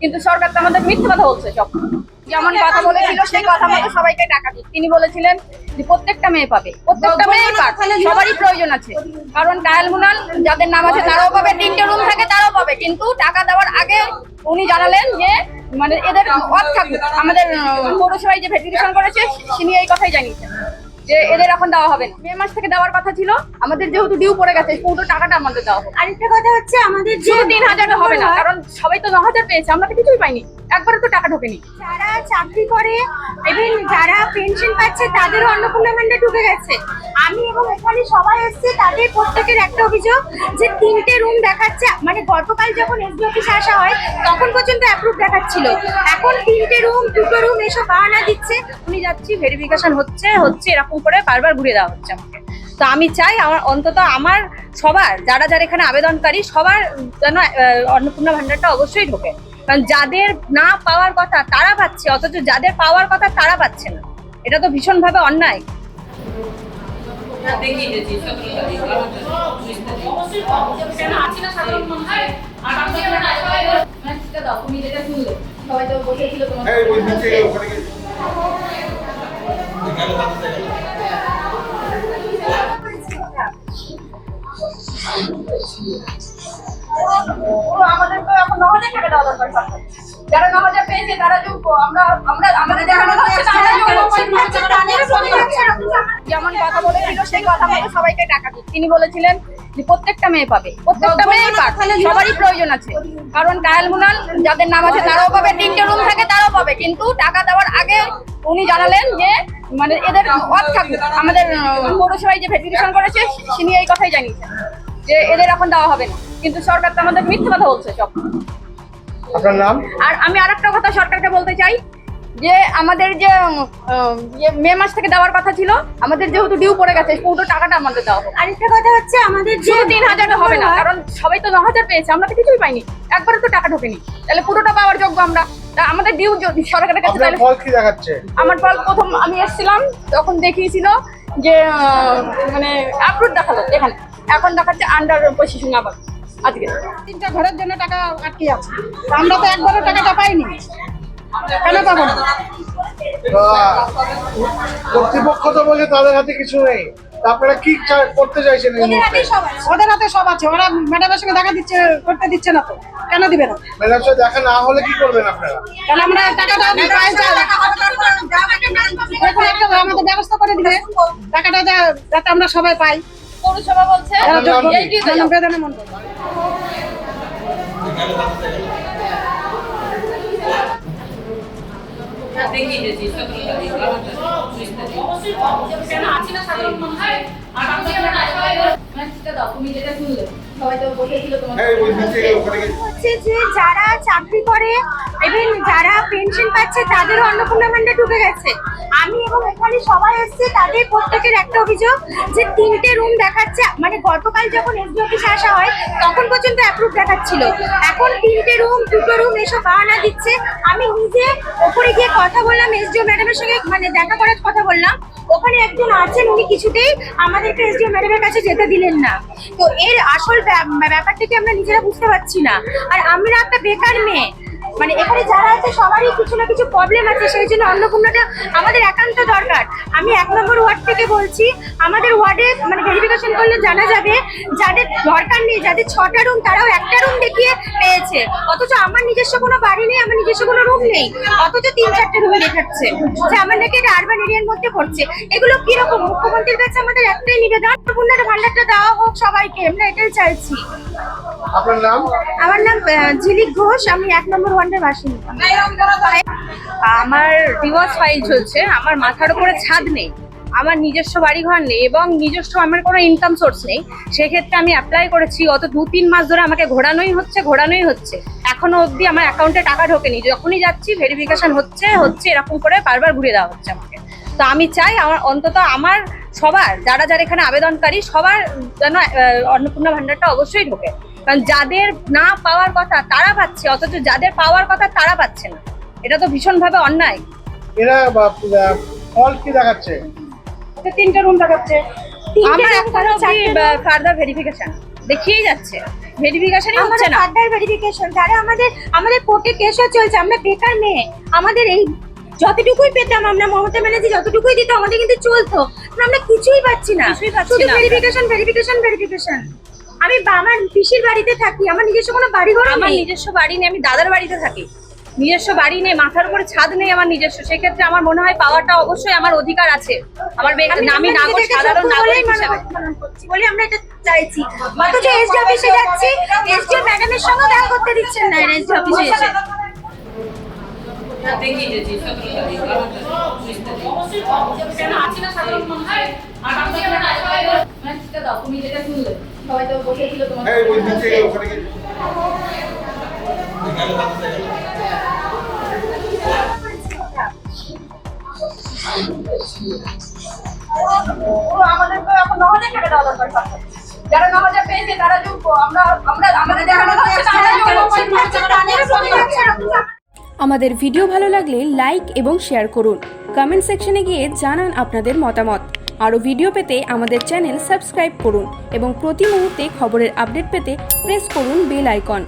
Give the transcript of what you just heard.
কিন্তু সরকার তো আমাদের মিথ্যে কথা বলছে সব। যেমন কথা বলেছিল সেই কথা মতো সবাইকে টাকা দিক। তিনি বলেছিলেন যে প্রত্যেকটা মেয়ে পাবে, প্রত্যেকটা মেয়ে পাক, সবারই প্রয়োজন আছে। কারণ কায়াল মুনাল যাদের নাম আছে তারাও পাবে, 3টে রুম থাকে তারাও পাবে। কিন্তু টাকা দেওয়ার আগে উনি জানালেন যে মানে এদের ওয়াক থাকুক। আমাদের পৌরসভায় যে ভেরিফিকেশন করেছে তিনি এই কথাই জানিয়েছেন যে এদের এখন দেওয়া হবে না। মে মাস থেকে দেওয়ার কথা ছিল, আমাদের যেহেতু ডিউ পড়ে গেছে পুরো টাকাটা আমাদের দেওয়া হবে। আরেকটা কথা হচ্ছে আমাদের যে 3,000 হবে না, কারণ সবাই তো 9,000 পেয়েছে, আমরা তো কিছুই পাইনি, একবারে তো টাকা ঢোকেনি। যারা চাকরি করে এবং যারা পেনশন পাচ্ছে তাদেরও অন্নপূর্ণা ভান্ডার ঢুকে গেছে। আমি এবং এখানে সবাই এসছে, তাদের প্রত্যেকের একটা অভিযোগ যে 3টে রুম দেখাচ্ছে। মানে গতকাল যখন এসডি অফিসে আসা হয় তখন পর্যন্ত অ্যাপ্রুভ দেখাচ্ছিল, এখন 3টে রুম 2টো রুম এসব বাহানা দিচ্ছে। আমি যাচ্ছি, ভেরিফিকেশন হচ্ছে এরকম করে বারবার ঘুরিয়ে দেওয়া হচ্ছে আমাকে। তো আমি চাই আমার অন্তত আমার সবার যারা যারা এখানে আবেদনকারী সবার যেন অন্নপূর্ণা ভান্ডারটা অবশ্যই ঢোকে। কারণ যাদের না পাওয়ার কথা তারা পাচ্ছে, অথচ যাদের পাওয়ার কথা তারা পাচ্ছে না। এটা তো ভীষণভাবে অন্যায়। সবাই তো বসেছিল তোমার আমাদের তো এখন 9,000 টাকা দেওয়া দরকার সরকার। যারা 9,000 পেয়েছে তারা যোগ্য, আমরা আমাদের দেখানো হচ্ছে না, আমরা যেমন কথা বলেছিল সেই কথা মতো সবাইকে টাকা দিক। তিনি বলেছিলেন যে প্রত্যেকটা মেয়ে পাবে, প্রত্যেকটা মেয়ে পাক, সবারই প্রয়োজন আছে। কারণ কায়াল মুনাল যাদের নাম আছে তারাও পাবে, 3টে রুম থাকে তারাও পাবে। কিন্তু টাকা দেওয়ার আগে উনি জানালেন যে মানে এদের ওয়াক থাকুক। আমাদের পৌরসভায় যে ভেরিফিকেশন করেছে তিনি এই কথাই জানিয়েছেন যে এদের এখন দেওয়া হবে না। কিন্তু সরকার তো আমাদের মিথ্যে কথা বলছে সব। আপনার নাম? আর আমি আরেকটা কথা সরকারকে বলতে চাই যে আমাদের যে মে মাস থেকে দেওয়ার কথা ছিল, আমাদের যেহেতু ডিউ পড়ে গেছে পুরো টাকাটা আমাদের দেওয়া হবে। আরেকটা কথা হচ্ছে আমাদের যে 3,000 হবে না, কারণ সবাই তো 9,000 পেয়েছে, আমরা তো কিছুই পাইনি, একবারে তো টাকা ঢোকেনি। তাহলে পুরোটা পাওয়ার যোগ্য আমরা। আমাদের ডিউ সরকারের কাছে আপনার ফল কি দেখাচ্ছে? আমার ফল প্রথম আমি এসেছিলাম তখন দেখিয়েছিল যে মানে আপলোড দেখালো এখানে, এখন দেখাচ্ছে আন্ডার পজিশন। আবার আজকে 3টা ঘরের জন্য টাকা আটকে আছে, আমরা তো একবারও টাকাটা পাইনি, কেন পাবো না? কর্তৃপক্ষ তো বলছে তাদের হাতে কিছু নেই, আপনারা কি করতে চাইছেন? ওদের হাতে সব আছে, ওরা ম্যাডামের সঙ্গে দেখা দিচ্ছে, করতে দিচ্ছে না তো, কেন দিবে না? ম্যাডাম সাথে দেখা না হলে কি করবেন আপনারা? কারণ আমরা টাকাটা পাই, আমাদের ব্যবস্থা করে দিবে টাকাটা যাতে আমরা সবাই পাই। পৌরসভা বলছে বেদনা মন্ডল। হচ্ছে যে যারা চাকরি করে এবং যারা পেনশন পাচ্ছে তাদেরও অন্নপূর্ণা ভান্ডার ঢুকে গেছে। আমি এবং এখানে সবাই এসছে, তাদের প্রত্যেকের একটা অভিযোগ যে 3টে রুম দেখাচ্ছে। মানে গতকাল যখন এসডি অফিসে আসা হয় তখন পর্যন্ত অ্যাপ্রুভ দেখাচ্ছিল, এখন 3টে রুম 2টো রুম এসব বাহানা দিচ্ছে। আমি নিজে ওপরে গিয়ে কথা বললাম, এসডিও ম্যাডামের সঙ্গে মানে দেখা করার কথা বললাম। ওখানে একজন আছেন, উনি কিছুতেই আমাদেরকে এসডিও ম্যাডামের কাছে যেতে দিলেন না। তো এর আসল ব্যাপারটাকে আমরা নিজেরা বুঝতে পারছি না। আর আমরা একটা বেকার মেয়ে, মানে এখানে যারা আছে সবারই কিছু না কিছু প্রবলেম আছে, সেই জন্য অন্নপূর্ণাটা আমাদের একান্ত দরকার। আমি 1 নম্বর ওয়ার্ড থেকে বলছি, আমাদের ওয়ার্ডে মানে ভেরিফিকেশন করলে জানা যাবে যাদের দরকার নেই, যাদের 6টা রুম তারাও 1টা রুম দেখিয়ে পেয়েছে, অথচ আমার নিজস্ব কোনো বাড়ি নেই, আমার নিজস্ব কোনো রুম নেই, অথচ 3-4টে রুম দেখাচ্ছে যে আমার নাকি এটা আরবান এরিয়ার মধ্যে পড়ছে। এগুলো কিরকম? মুখ্যমন্ত্রীর কাছে আমাদের একটাই নিবেদন, অন্নপূর্ণার ভান্ডারটা দেওয়া হোক সবাইকে, আমরা এটাই চাইছি। আপনার নাম? আমার নাম ঝিলিক ঘোষ, আমি 1 নম্বর ওয়ার্ডের বাসিন্দা। আমার ডিভোর্স ফাইল চলছে, আমার মাথার উপরে ছাদ নেই, আমার নিজস্ব বাড়িঘর নেই এবং নিজস্ব আমার কোনো ইনকাম সোর্স নেই। সেক্ষেত্রে আমি অ্যাপ্লাই করেছি, গত 2-3 মাস ধরে আমাকে ঘোরানোই হচ্ছে। এখনো অবধি আমার অ্যাকাউন্টে টাকা ঢোকেনি। যখনই যাচ্ছি ভেরিফিকেশন হচ্ছে এরকম করে বারবার ঘুরিয়ে দেওয়া হচ্ছে আমাকে। তো আমি চাই আমার অন্তত আমার সবার যারা যারা এখানে আবেদনকারী সবার যেন অন্নপূর্ণা ভান্ডারটা অবশ্যই ঢোকে। কারণ যাদের না পাওয়ার কথা তারা পাচ্ছে, অথচ যাদের পাওয়ার কথা তারা পাচ্ছে না। এটা তো ভীষণভাবে অন্যায়। এরা ফল কি দেখাচ্ছে? 3টে রুম দেখাচ্ছে, আমার এখনো ফার্দার ভেরিফিকেশন দেখিয়েই যাচ্ছে। ভেরিফিকেশনই আমরা হচ্ছে না। ফার্দার ভেরিফিকেশন যারা আমাদের কোর্টে কেসও চলছে, আমরা বেকার মেয়ে, আমাদের এই যতটুকুই পেতাম আমরা মমতা ব্যানার্জি যতটুকুই দিত আমাদের কিন্তু চলতো, কিন্তু আমরা কিছুই পাচ্ছি না, কিছুই পাচ্ছি শুধু না। ভেরিফিকেশন। আমি আমার পিসির বাড়িতে থাকি, আমার নিজস্ব কোনো বাড়ি ঘর আমার নেই। নিজস্ব বাড়ি নেই, আমি দাদার বাড়িতে থাকি, নিজস্ব বাড়ি নেই, মাথার উপরে ছাদ নেই আমার নিজস্ব। সেক্ষেত্রে আমার মনে হয় পাওয়াটা অবশ্যই আমার অধিকার আছে। আমার আমি সাধারণ নাগরিক হিসাবে বলে আমরা এটা চাইছি। অথচ এসডি অফিসে যাচ্ছি, এসডি ম্যাডামের সঙ্গে দেখা করতে দিচ্ছেন না এসডি অফিসে এসে। তুমি যেটা শুনলে সবাই তো বসেছিল তোমার হ্যাঁ ওই দিক থেকে ওখানে গিয়ে আমাদের তো এখন 9,000 টাকা দেওয়া দরকার সরকার। যারা 9,000 পেয়েছে তারা যোগ্য, আমরা আমাদের দেখানো হচ্ছে না, আমাদের ভিডিও ভালো লাগলে লাইক এবং শেয়ার করুন। কমেন্ট সেকশনে গিয়ে জানান আপনাদের মতামত। আরও ভিডিও পেতে আমাদের চ্যানেল সাবস্ক্রাইব করুন এবং প্রতি মুহূর্তে খবরের আপডেট পেতে প্রেস করুন বেল আইকন।